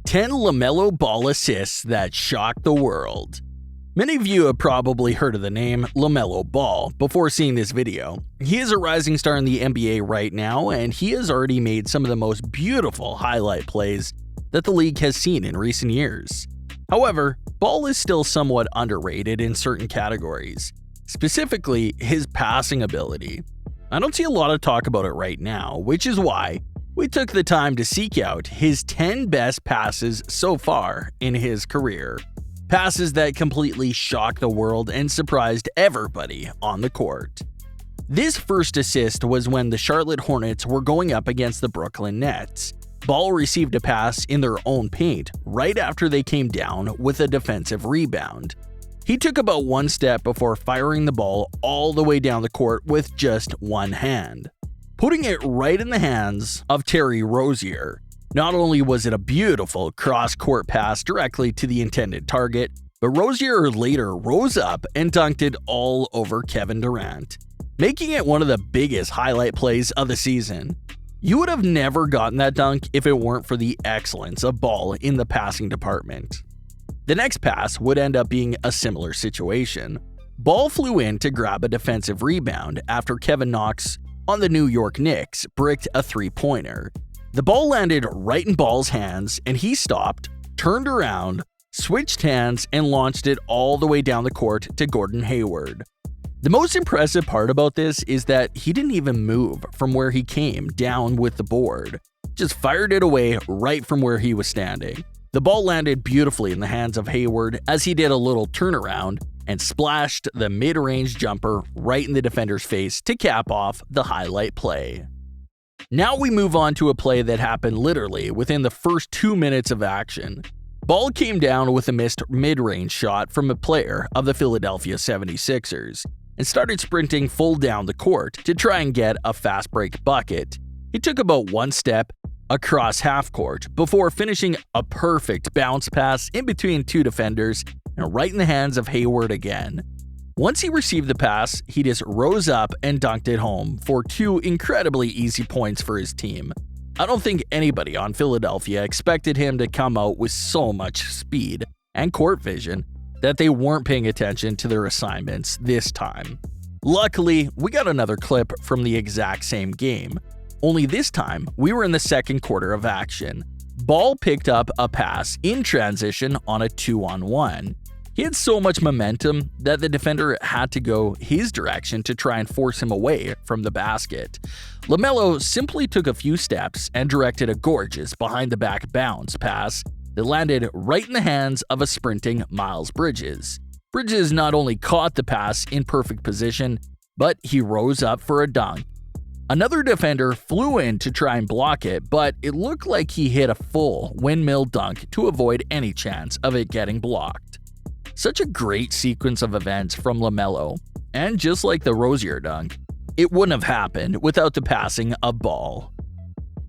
10 LaMelo Ball assists that shocked the world. Many of you have probably heard of the name LaMelo Ball before seeing this video. He is a rising star in the NBA right now, and he has already made some of the most beautiful highlight plays that the league has seen in recent years. However, Ball is still somewhat underrated in certain categories, specifically his passing ability. I don't see a lot of talk about it right now, which is why we took the time to seek out his 10 best passes so far in his career. Passes that completely shocked the world and surprised everybody on the court. This first assist was when the Charlotte Hornets were going up against the Brooklyn Nets. Ball received a pass in their own paint right after they came down with a defensive rebound. He took about one step before firing the ball all the way down the court with just one hand, putting it right in the hands of Terry Rozier. Not only was it a beautiful cross-court pass directly to the intended target, but Rozier later rose up and dunked it all over Kevin Durant, making it one of the biggest highlight plays of the season. You would have never gotten that dunk if it weren't for the excellence of Ball in the passing department. The next pass would end up being a similar situation. Ball flew in to grab a defensive rebound after Kevin Knox on the New York Knicks bricked a three-pointer. The ball landed right in Ball's hands, and he stopped, turned around, switched hands, and launched it all the way down the court to Gordon Hayward. The most impressive part about this is that he didn't even move from where he came down with the board, just fired it away right from where he was standing. The ball landed beautifully in the hands of Hayward as he did a little turnaround and splashed the mid-range jumper right in the defender's face to cap off the highlight play. Now we move on to a play that happened literally within the first 2 minutes of action. Ball came down with a missed mid-range shot from a player of the Philadelphia 76ers and started sprinting full down the court to try and get a fast break bucket. He took about one step across half court before finishing a perfect bounce pass in between two defenders and right in the hands of Hayward again. Once he received the pass, he just rose up and dunked it home for two incredibly easy points for his team. I don't think anybody on Philadelphia expected him to come out with so much speed and court vision that they weren't paying attention to their assignments this time. Luckily, we got another clip from the exact same game, only this time we were in the second quarter of action. Ball picked up a pass in transition on a 2-on-1. He had so much momentum that the defender had to go his direction to try and force him away from the basket. LaMelo simply took a few steps and directed a gorgeous behind-the-back bounce pass that landed right in the hands of a sprinting Miles Bridges. Bridges not only caught the pass in perfect position, but he rose up for a dunk. Another defender flew in to try and block it, but it looked like he hit a full windmill dunk to avoid any chance of it getting blocked. Such a great sequence of events from LaMelo, and just like the Rozier dunk, it wouldn't have happened without the passing of Ball.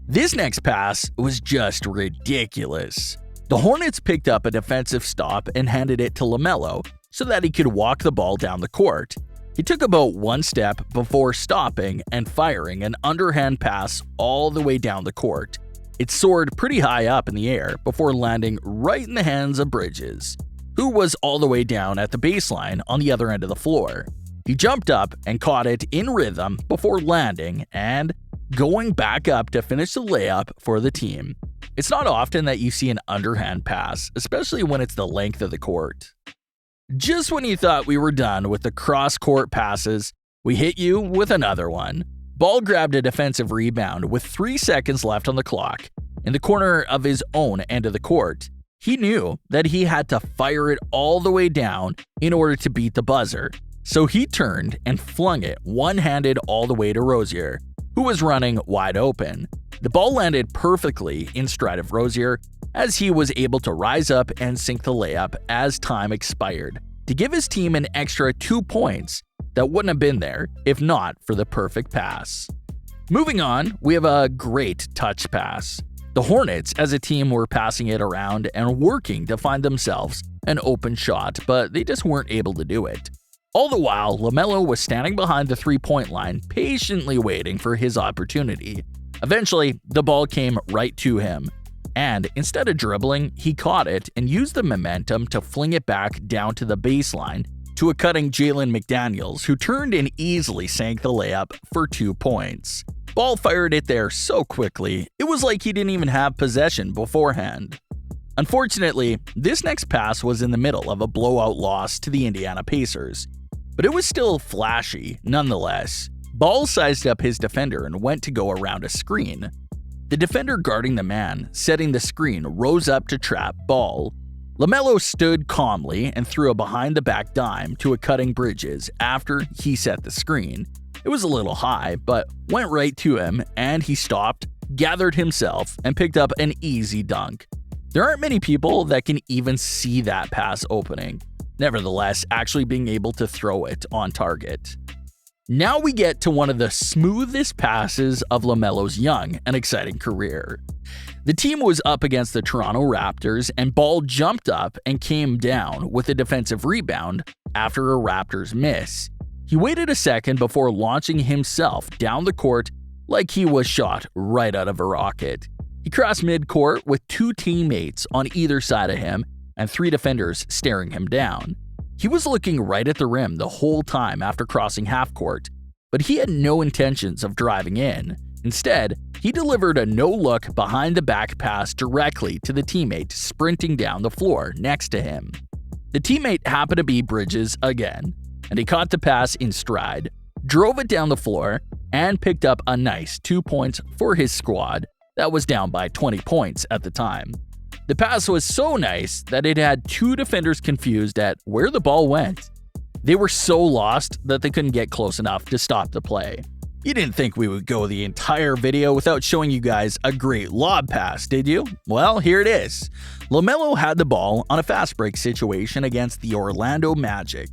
This next pass was just ridiculous. The Hornets picked up a defensive stop and handed it to LaMelo so that he could walk the ball down the court. He took about one step before stopping and firing an underhand pass all the way down the court. It soared pretty high up in the air before landing right in the hands of Bridges, who was all the way down at the baseline on the other end of the floor. He jumped up and caught it in rhythm before landing and going back up to finish the layup for the team. It's not often that you see an underhand pass, especially when it's the length of the court. Just when you thought we were done with the cross-court passes, we hit you with another one. Ball grabbed a defensive rebound with 3 seconds left on the clock in the corner of his own end of the court. He knew that he had to fire it all the way down in order to beat the buzzer, so he turned and flung it one-handed all the way to Rozier, who was running wide open. The ball landed perfectly in stride of Rozier as he was able to rise up and sink the layup as time expired to give his team an extra 2 points that wouldn't have been there if not for the perfect pass. Moving on, we have a great touch pass. The Hornets as a team were passing it around and working to find themselves an open shot, but they just weren't able to do it. All the while, LaMelo was standing behind the three-point line, patiently waiting for his opportunity. Eventually, the ball came right to him, And instead of dribbling, he caught it and used the momentum to fling it back down to the baseline to a cutting Jalen McDaniels, who turned and easily sank the layup for 2 points. Ball fired it there so quickly, it was like he didn't even have possession beforehand. Unfortunately, this next pass was in the middle of a blowout loss to the Indiana Pacers, but it was still flashy nonetheless. Ball sized up his defender and went to go around a screen. The defender guarding the man, setting the screen, rose up to trap Ball. LaMelo stood calmly and threw a behind-the-back dime to a cutting Bridges after he set the screen. It was a little high, but went right to him, and he stopped, gathered himself, and picked up an easy dunk. There aren't many people that can even see that pass opening, nevertheless actually being able to throw it on target. Now we get to one of the smoothest passes of LaMelo's young and exciting career. The team was up against the Toronto Raptors, and Ball jumped up and came down with a defensive rebound after a Raptors miss. He waited a second before launching himself down the court like he was shot right out of a rocket. He crossed midcourt with 2 teammates on either side of him and 3 defenders staring him down. He was looking right at the rim the whole time after crossing half court, but he had no intentions of driving in. Instead, he delivered a no-look behind-the-back pass directly to the teammate sprinting down the floor next to him. The teammate happened to be Bridges again, and he caught the pass in stride, drove it down the floor, and picked up a nice 2 points for his squad that was down by 20 points at the time. The pass was so nice that it had 2 defenders confused at where the ball went. They were so lost that they couldn't get close enough to stop the play. You didn't think we would go the entire video without showing you guys a great lob pass, did you? Well, here it is. LaMelo had the ball on a fast break situation against the Orlando Magic.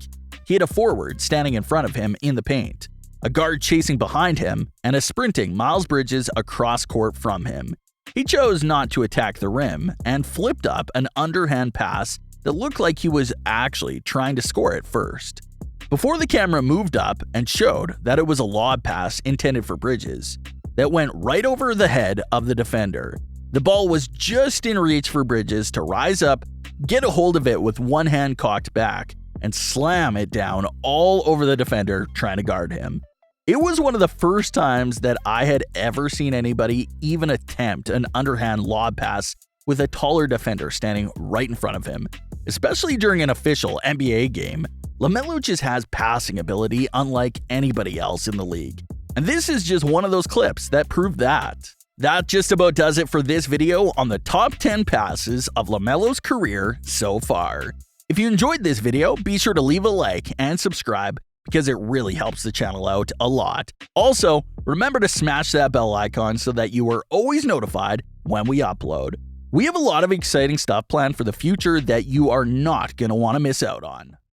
He had a forward standing in front of him in the paint, a guard chasing behind him, and a sprinting Miles Bridges across court from him. He chose not to attack the rim and flipped up an underhand pass that looked like he was actually trying to score it first. Before the camera moved up and showed that it was a lob pass intended for Bridges that went right over the head of the defender. The ball was just in reach for Bridges to rise up, get a hold of it with one hand cocked back, and slam it down all over the defender trying to guard him. It was one of the first times that I had ever seen anybody even attempt an underhand lob pass with a taller defender standing right in front of him, especially during an official NBA game. LaMelo just has passing ability unlike anybody else in the league. And this is just one of those clips that prove that. That just about does it for this video on the top 10 passes of LaMelo's career so far. If you enjoyed this video, be sure to leave a like and subscribe because it really helps the channel out a lot. Also, remember to smash that bell icon so that you are always notified when we upload. We have a lot of exciting stuff planned for the future that you are not going to want to miss out on.